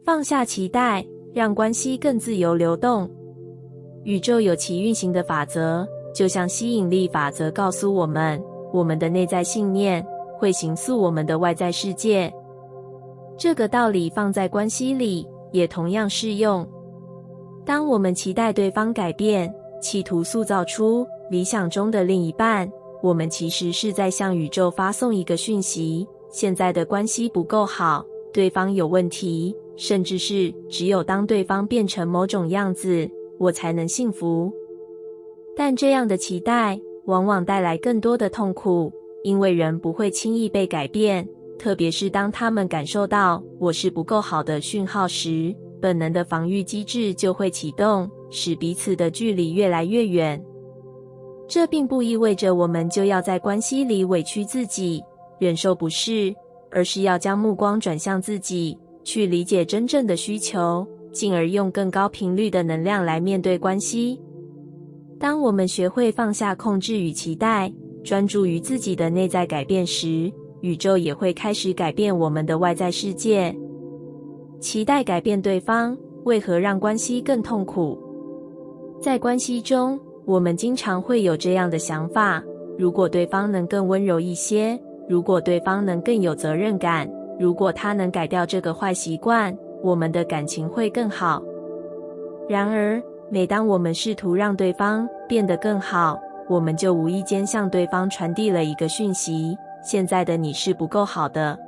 放下期待，让关系更自由流动。宇宙有其运行的法则，就像吸引力法则告诉我们，我们的内在信念会形塑我们的外在世界。这个道理放在关系里也同样适用。当我们期待对方改变，企图塑造出理想中的另一半，我们其实是在向宇宙发送一个讯息：现在的关系不够好，对方有问题，甚至是只有当对方变成某种样子，我才能幸福。但这样的期待往往带来更多的痛苦，因为人不会轻易被改变，特别是当他们感受到我是不够好的讯号时，本能的防御机制就会启动，使彼此的距离越来越远。这并不意味着我们就要在关系里委屈自己，忍受不适，而是要将目光转向自己，去理解真正的需求，进而用更高频率的能量来面对关系。当我们学会放下控制与期待，专注于自己的内在改变时，宇宙也会开始改变我们的外在世界。期待改变对方，为何让关系更痛苦？在关系中，我们经常会有这样的想法：如果对方能更温柔一些，如果对方能更有责任感，如果他能改掉这个坏习惯，我们的感情会更好。然而，每当我们试图让对方变得更好，我们就无意间向对方传递了一个讯息：现在的你是不够好的。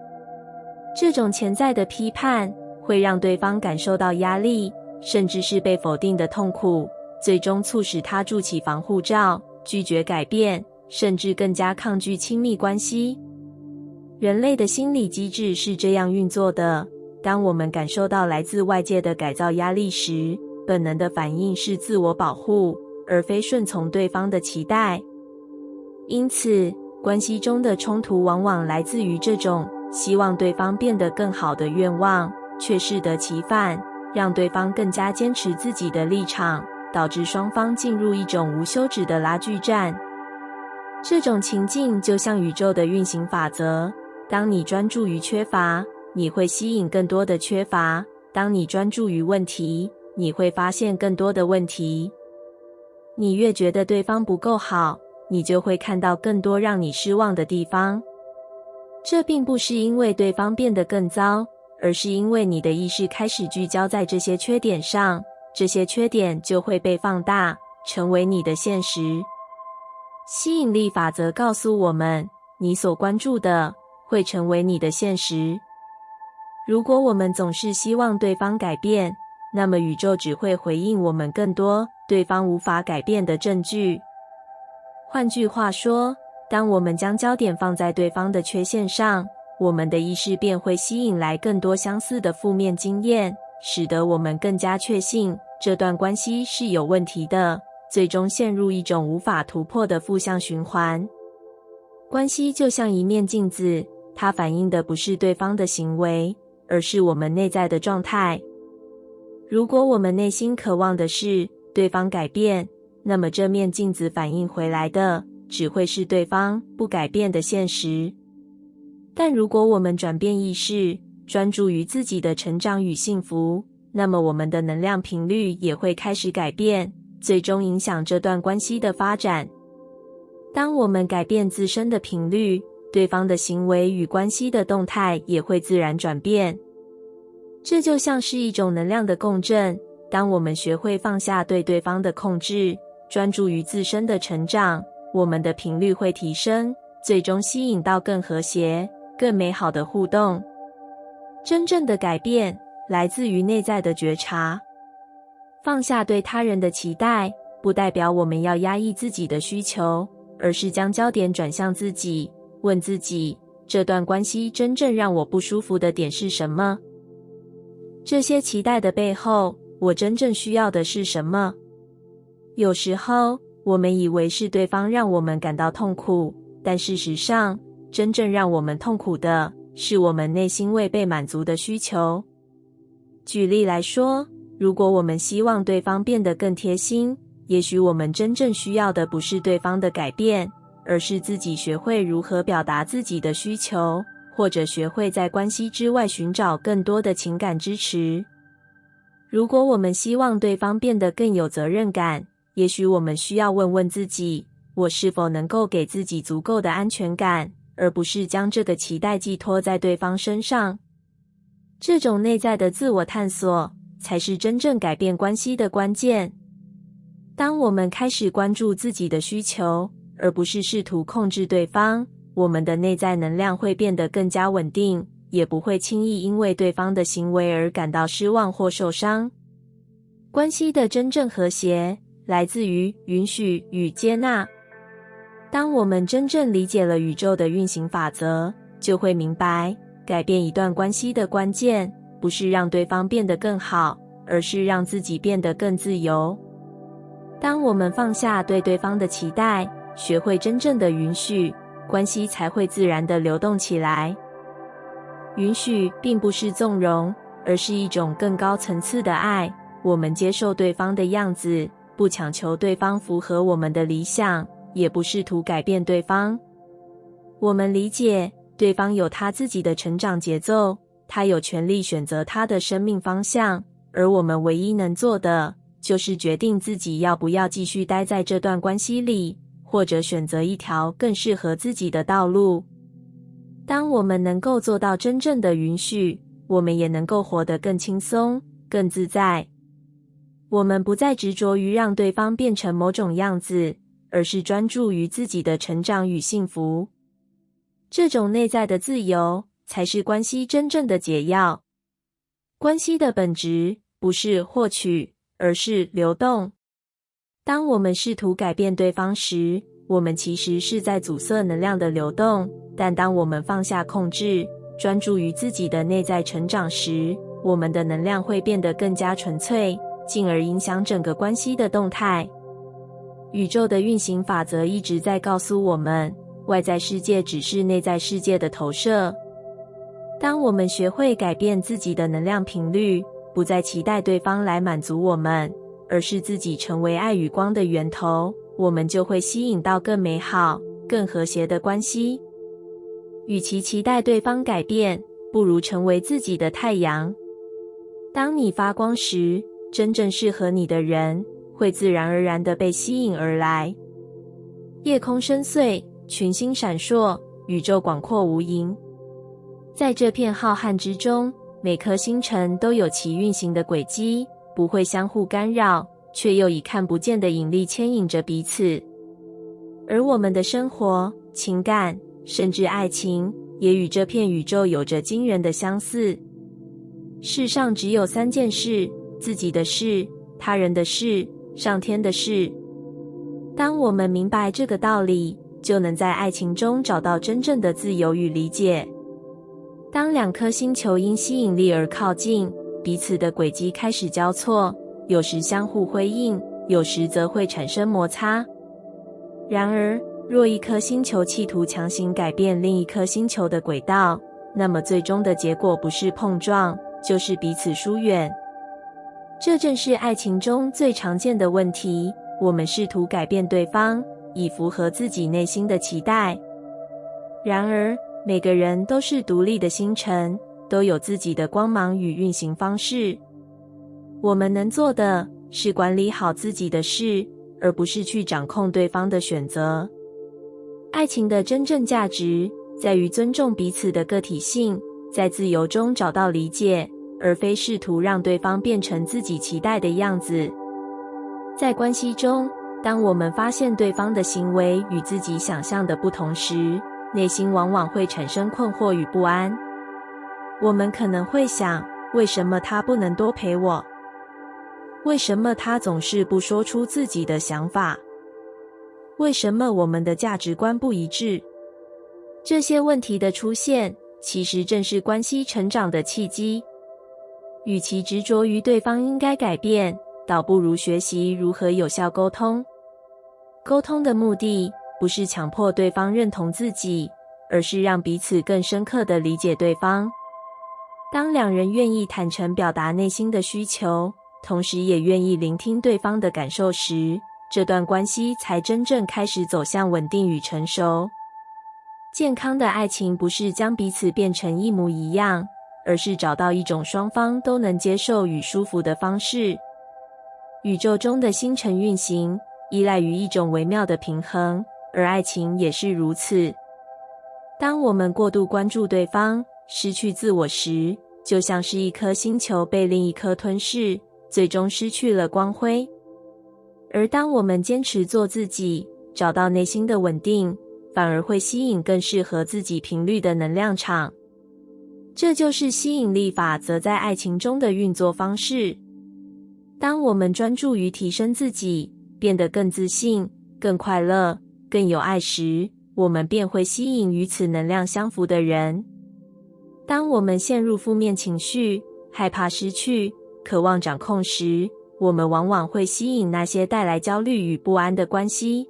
这种潜在的批判会让对方感受到压力，甚至是被否定的痛苦，最终促使他筑起防护罩，拒绝改变，甚至更加抗拒亲密关系。人类的心理机制是这样运作的：当我们感受到来自外界的改造压力时，本能的反应是自我保护，而非顺从对方的期待。因此，关系中的冲突往往来自于这种希望对方变得更好的愿望，却适得其反，让对方更加坚持自己的立场，导致双方进入一种无休止的拉锯战。这种情境就像宇宙的运行法则：当你专注于缺乏，你会吸引更多的缺乏；当你专注于问题，你会发现更多的问题。你越觉得对方不够好，你就会看到更多让你失望的地方。这并不是因为对方变得更糟，而是因为你的意识开始聚焦在这些缺点上，这些缺点就会被放大，成为你的现实。吸引力法则告诉我们，你所关注的会成为你的现实。如果我们总是希望对方改变，那么宇宙只会回应我们更多对方无法改变的证据。换句话说，当我们将焦点放在对方的缺陷上，我们的意识便会吸引来更多相似的负面经验，使得我们更加确信这段关系是有问题的，最终陷入一种无法突破的负向循环。关系就像一面镜子，它反映的不是对方的行为，而是我们内在的状态。如果我们内心渴望的是对方改变，那么这面镜子反映回来的只会是对方不改变的现实。但如果我们转变意识，专注于自己的成长与幸福，那么我们的能量频率也会开始改变，最终影响这段关系的发展。当我们改变自身的频率，对方的行为与关系的动态也会自然转变。这就像是一种能量的共振，当我们学会放下对对方的控制，专注于自身的成长，我们的频率会提升，最终吸引到更和谐、更美好的互动。真正的改变来自于内在的觉察。放下对他人的期待，不代表我们要压抑自己的需求，而是将焦点转向自己，问自己，这段关系真正让我不舒服的点是什么？这些期待的背后，我真正需要的是什么？有时候，我们以为是对方让我们感到痛苦，但事实上，真正让我们痛苦的是我们内心未被满足的需求。举例来说，如果我们希望对方变得更贴心，也许我们真正需要的不是对方的改变，而是自己学会如何表达自己的需求，或者学会在关系之外寻找更多的情感支持。如果我们希望对方变得更有责任感，也许我们需要问问自己，我是否能够给自己足够的安全感，而不是将这个期待寄托在对方身上。这种内在的自我探索，才是真正改变关系的关键。当我们开始关注自己的需求，而不是试图控制对方，我们的内在能量会变得更加稳定，也不会轻易因为对方的行为而感到失望或受伤。关系的真正和谐，来自于允许与接纳。当我们真正理解了宇宙的运行法则，就会明白，改变一段关系的关键，不是让对方变得更好，而是让自己变得更自由。当我们放下对对方的期待，学会真正的允许，关系才会自然地流动起来。允许并不是纵容，而是一种更高层次的爱。我们接受对方的样子，不强求对方符合我们的理想，也不试图改变对方。我们理解对方有他自己的成长节奏，他有权利选择他的生命方向，而我们唯一能做的，就是决定自己要不要继续待在这段关系里，或者选择一条更适合自己的道路。当我们能够做到真正的允许，我们也能够活得更轻松、更自在。我们不再执着于让对方变成某种样子，而是专注于自己的成长与幸福。这种内在的自由，才是关系真正的解药。关系的本质，不是获取，而是流动。当我们试图改变对方时，我们其实是在阻塞能量的流动，但当我们放下控制，专注于自己的内在成长时，我们的能量会变得更加纯粹，进而影响整个关系的动态。宇宙的运行法则一直在告诉我们，外在世界只是内在世界的投射。当我们学会改变自己的能量频率，不再期待对方来满足我们，而是自己成为爱与光的源头，我们就会吸引到更美好、更和谐的关系。与其期待对方改变，不如成为自己的太阳。当你发光时，真正适合你的人会自然而然地被吸引而来。夜空深邃，群星闪烁，宇宙广阔无垠。在这片浩瀚之中，每颗星辰都有其运行的轨迹，不会相互干扰，却又以看不见的引力牵引着彼此。而我们的生活、情感，甚至爱情，也与这片宇宙有着惊人的相似。世上只有3件事：自己的事、他人的事、上天的事。当我们明白这个道理，就能在爱情中找到真正的自由与理解。当2颗星球因吸引力而靠近，彼此的轨迹开始交错，有时相互辉映，有时则会产生摩擦。然而，若一颗星球企图强行改变另一颗星球的轨道，那么最终的结果不是碰撞，就是彼此疏远。这正是爱情中最常见的问题，我们试图改变对方，以符合自己内心的期待。然而，每个人都是独立的星辰，都有自己的光芒与运行方式。我们能做的是管理好自己的事，而不是去掌控对方的选择。爱情的真正价值在于尊重彼此的个体性，在自由中找到理解，而非试图让对方变成自己期待的样子。在关系中，当我们发现对方的行为与自己想象的不同时，内心往往会产生困惑与不安。我们可能会想，为什么他不能多陪我？为什么他总是不说出自己的想法？为什么我们的价值观不一致？这些问题的出现，其实正是关系成长的契机。与其执着于对方应该改变，倒不如学习如何有效沟通。沟通的目的不是强迫对方认同自己，而是让彼此更深刻地理解对方。当2人愿意坦诚表达内心的需求，同时也愿意聆听对方的感受时，这段关系才真正开始走向稳定与成熟。健康的爱情不是将彼此变成一模一样，而是找到一种双方都能接受与舒服的方式。宇宙中的星辰运行，依赖于一种微妙的平衡，而爱情也是如此。当我们过度关注对方，失去自我时，就像是一颗星球被另一颗吞噬，最终失去了光辉。而当我们坚持做自己，找到内心的稳定，反而会吸引更适合自己频率的能量场。这就是吸引力法则在爱情中的运作方式。当我们专注于提升自己，变得更自信、更快乐、更有爱时，我们便会吸引与此能量相符的人。当我们陷入负面情绪，害怕失去，渴望掌控时，我们往往会吸引那些带来焦虑与不安的关系。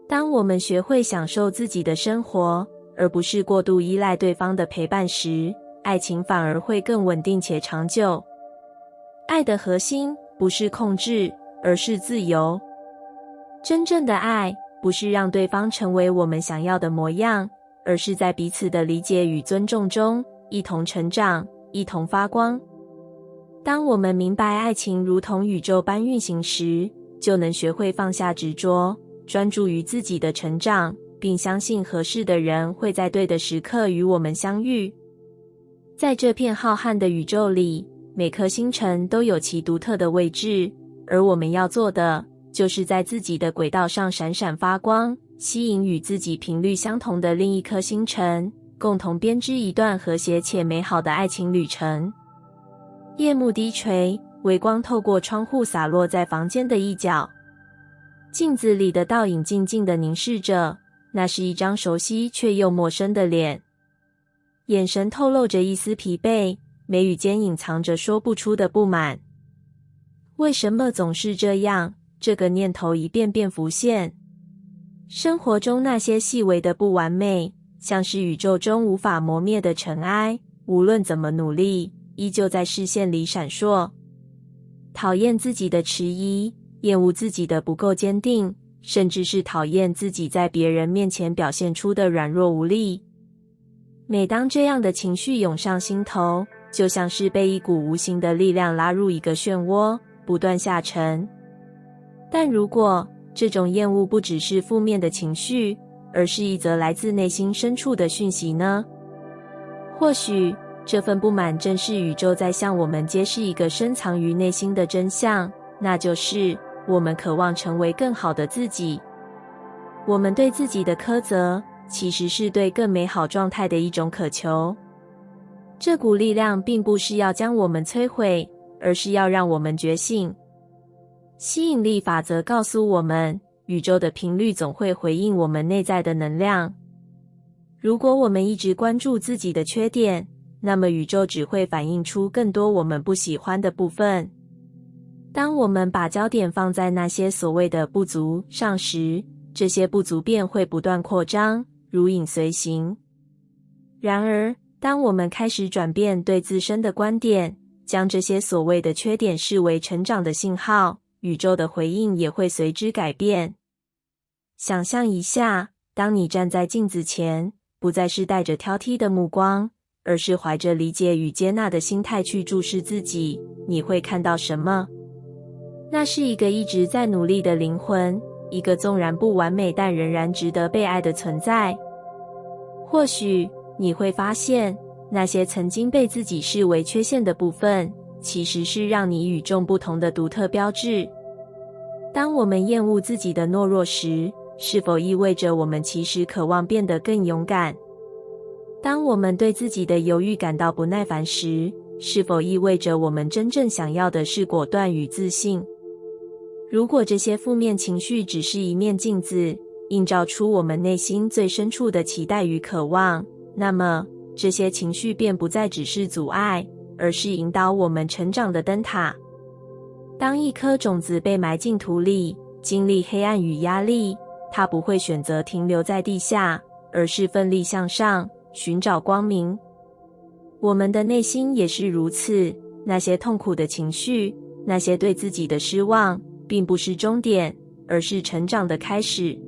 当我们学会享受自己的生活，而不是过度依赖对方的陪伴时，爱情反而会更稳定且长久。爱的核心不是控制，而是自由。真正的爱不是让对方成为我们想要的模样，而是在彼此的理解与尊重中，一同成长，一同发光。当我们明白爱情如同宇宙般运行时，就能学会放下执着，专注于自己的成长，并相信合适的人会在对的时刻与我们相遇。在这片浩瀚的宇宙里，每颗星辰都有其独特的位置，而我们要做的，就是在自己的轨道上闪闪发光，吸引与自己频率相同的另一颗星辰，共同编织一段和谐且美好的爱情旅程。夜幕低垂，微光透过窗户洒落在房间的一角。镜子里的倒影静静地凝视着，那是一张熟悉却又陌生的脸，眼神透露着一丝疲惫，眉宇间隐藏着说不出的不满。为什么总是这样？这个念头一遍遍浮现。生活中那些细微的不完美，像是宇宙中无法磨灭的尘埃，无论怎么努力，依旧在视线里闪烁。讨厌自己的迟疑，厌恶自己的不够坚定，甚至是讨厌自己在别人面前表现出的软弱无力。每当这样的情绪涌上心头，就像是被一股无形的力量拉入一个漩涡，不断下沉。但如果这种厌恶不只是负面的情绪，而是一则来自内心深处的讯息呢？或许这份不满正是宇宙在向我们揭示一个深藏于内心的真相，那就是我们渴望成为更好的自己。我们对自己的苛责，其实是对更美好状态的一种渴求。这股力量并不是要将我们摧毁，而是要让我们觉醒。吸引力法则告诉我们，宇宙的频率总会回应我们内在的能量。如果我们一直关注自己的缺点，那么宇宙只会反映出更多我们不喜欢的部分。当我们把焦点放在那些所谓的不足上时，这些不足便会不断扩张，如影随形。然而，当我们开始转变对自身的观点，将这些所谓的缺点视为成长的信号，宇宙的回应也会随之改变。想象一下，当你站在镜子前，不再是带着挑剔的目光，而是怀着理解与接纳的心态去注视自己，你会看到什么？那是一个一直在努力的灵魂，一个纵然不完美但仍然值得被爱的存在。或许你会发现，那些曾经被自己视为缺陷的部分，其实是让你与众不同的独特标志。当我们厌恶自己的懦弱时，是否意味着我们其实渴望变得更勇敢？当我们对自己的犹豫感到不耐烦时，是否意味着我们真正想要的是果断与自信？如果这些负面情绪只是一面镜子，映照出我们内心最深处的期待与渴望，那么这些情绪便不再只是阻碍，而是引导我们成长的灯塔。当一颗种子被埋进土里，经历黑暗与压力，它不会选择停留在地下，而是奋力向上，寻找光明。我们的内心也是如此，那些痛苦的情绪，那些对自己的失望，并不是终点，而是成长的开始。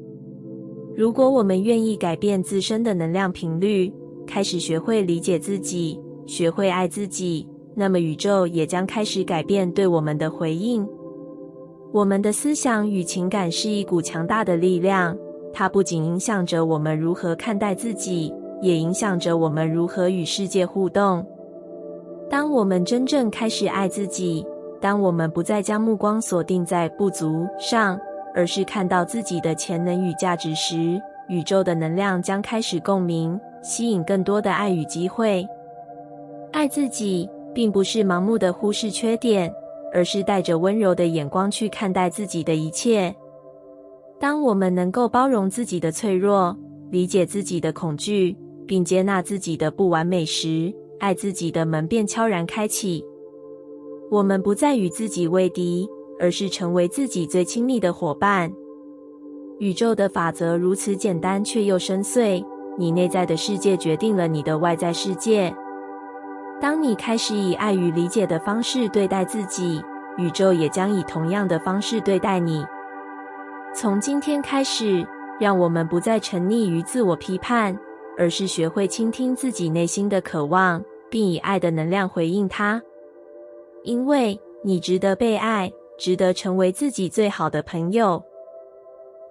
如果我们愿意改变自身的能量频率，开始学会理解自己，学会爱自己，那么宇宙也将开始改变对我们的回应。我们的思想与情感是一股强大的力量，它不仅影响着我们如何看待自己，也影响着我们如何与世界互动。当我们真正开始爱自己，当我们不再将目光锁定在不足上，而是看到自己的潜能与价值时，宇宙的能量将开始共鸣，吸引更多的爱与机会。爱自己并不是盲目的忽视缺点，而是带着温柔的眼光去看待自己的一切。当我们能够包容自己的脆弱，理解自己的恐惧，并接纳自己的不完美时，爱自己的门便悄然开启。我们不再与自己为敌，而是成为自己最亲密的伙伴。宇宙的法则如此简单却又深邃，你内在的世界决定了你的外在世界。当你开始以爱与理解的方式对待自己，宇宙也将以同样的方式对待你。从今天开始，让我们不再沉溺于自我批判，而是学会倾听自己内心的渴望，并以爱的能量回应它。因为你值得被爱，值得成为自己最好的朋友。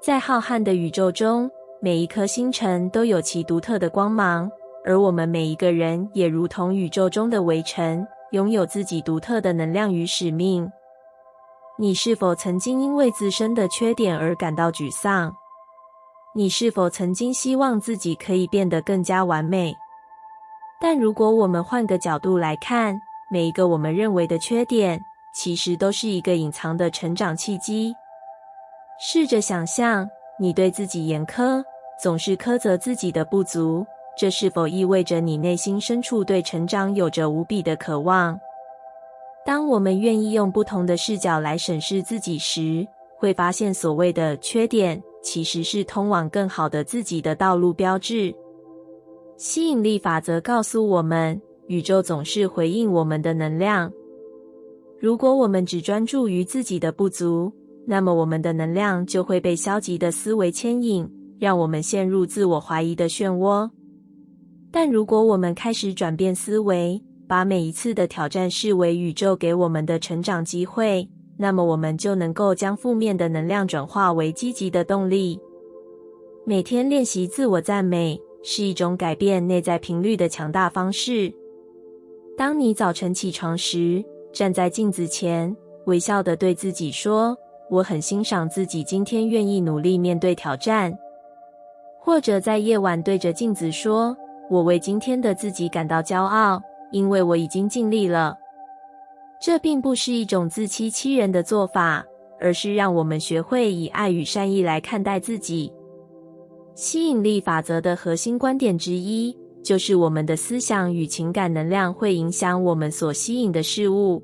在浩瀚的宇宙中，每一颗星辰都有其独特的光芒，而我们每一个人也如同宇宙中的微尘，拥有自己独特的能量与使命。你是否曾经因为自身的缺点而感到沮丧？你是否曾经希望自己可以变得更加完美？但如果我们换个角度来看，每一个我们认为的缺点，其实都是一个隐藏的成长契机。试着想象，你对自己严苛，总是苛责自己的不足，这是否意味着你内心深处对成长有着无比的渴望？当我们愿意用不同的视角来审视自己时，会发现所谓的缺点，其实是通往更好的自己的道路标志。吸引力法则告诉我们，宇宙总是回应我们的能量。如果我们只专注于自己的不足，那么我们的能量就会被消极的思维牵引，让我们陷入自我怀疑的漩涡。但如果我们开始转变思维，把每一次的挑战视为宇宙给我们的成长机会，那么我们就能够将负面的能量转化为积极的动力。每天练习自我赞美是一种改变内在频率的强大方式。当你早晨起床时，站在镜子前，微笑地对自己说，我很欣赏自己今天愿意努力面对挑战。或者在夜晚对着镜子说，我为今天的自己感到骄傲，因为我已经尽力了。这并不是一种自欺欺人的做法，而是让我们学会以爱与善意来看待自己。吸引力法则的核心观点之一，就是我们的思想与情感能量会影响我们所吸引的事物。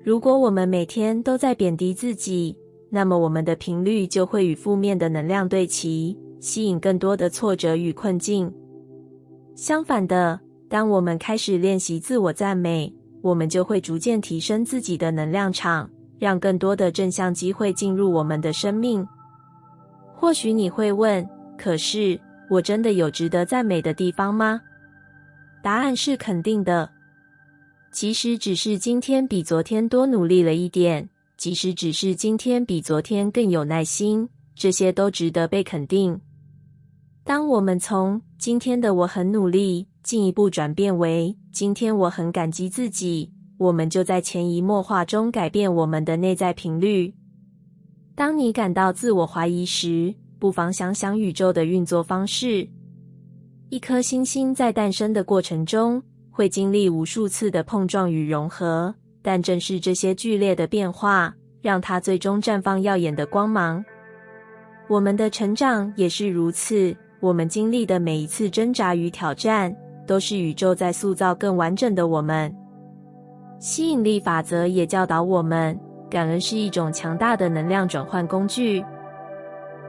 如果我们每天都在贬低自己，那么我们的频率就会与负面的能量对齐，吸引更多的挫折与困境。相反的，当我们开始练习自我赞美，我们就会逐渐提升自己的能量场，让更多的正向机会进入我们的生命。或许你会问，可是我真的有值得赞美的地方吗？答案是肯定的。即使只是今天比昨天多努力了一点，即使只是今天比昨天更有耐心，这些都值得被肯定。当我们从今天的我很努力进一步转变为今天我很感激自己，我们就在潜移默化中改变我们的内在频率。当你感到自我怀疑时，不妨想想宇宙的运作方式。一颗星星在诞生的过程中，会经历无数次的碰撞与融合，但正是这些剧烈的变化，让它最终绽放耀眼的光芒。我们的成长也是如此，我们经历的每一次挣扎与挑战，都是宇宙在塑造更完整的我们。吸引力法则也教导我们，感恩是一种强大的能量转换工具。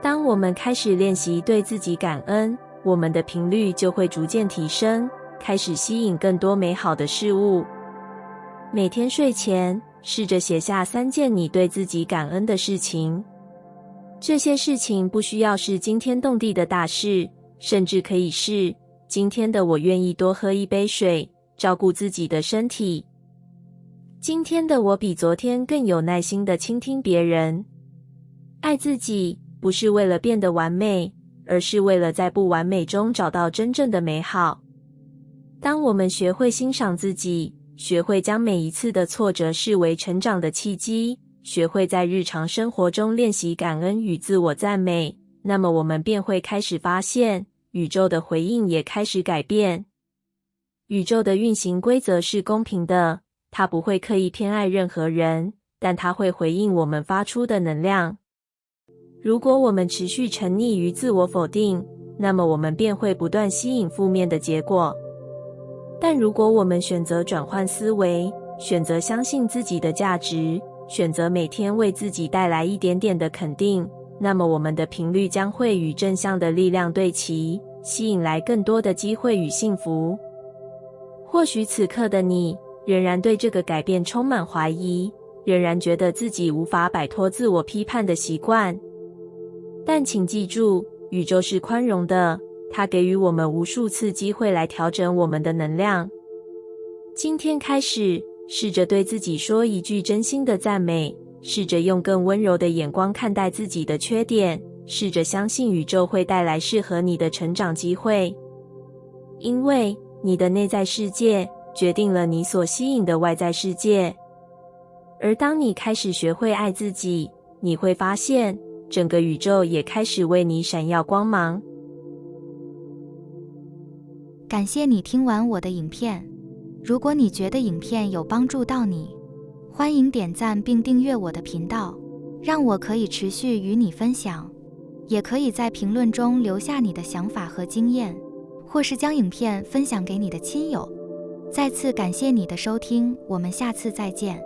当我们开始练习对自己感恩，我们的频率就会逐渐提升，开始吸引更多美好的事物。每天睡前，试着写下3件你对自己感恩的事情。这些事情不需要是惊天动地的大事，甚至可以是今天的我愿意多喝一杯水，照顾自己的身体。今天的我比昨天更有耐心地倾听别人。爱自己不是为了变得完美，而是为了在不完美中找到真正的美好。当我们学会欣赏自己，学会将每一次的挫折视为成长的契机，学会在日常生活中练习感恩与自我赞美，那么我们便会开始发现，宇宙的回应也开始改变。宇宙的运行规则是公平的，它不会刻意偏爱任何人，但它会回应我们发出的能量。如果我们持续沉溺于自我否定，那么我们便会不断吸引负面的结果。但如果我们选择转换思维，选择相信自己的价值，选择每天为自己带来一点点的肯定，那么我们的频率将会与正向的力量对齐，吸引来更多的机会与幸福。或许此刻的你仍然对这个改变充满怀疑，仍然觉得自己无法摆脱自我批判的习惯。但请记住，宇宙是宽容的，它给予我们无数次机会来调整我们的能量。今天开始，试着对自己说一句真心的赞美，试着用更温柔的眼光看待自己的缺点，试着相信宇宙会带来适合你的成长机会。因为你的内在世界决定了你所吸引的外在世界。而当你开始学会爱自己，你会发现整个宇宙也开始为你闪耀光芒。感谢你听完我的影片。如果你觉得影片有帮助到你，欢迎点赞并订阅我的频道，让我可以持续与你分享。也可以在评论中留下你的想法和经验，或是将影片分享给你的亲友。再次感谢你的收听，我们下次再见。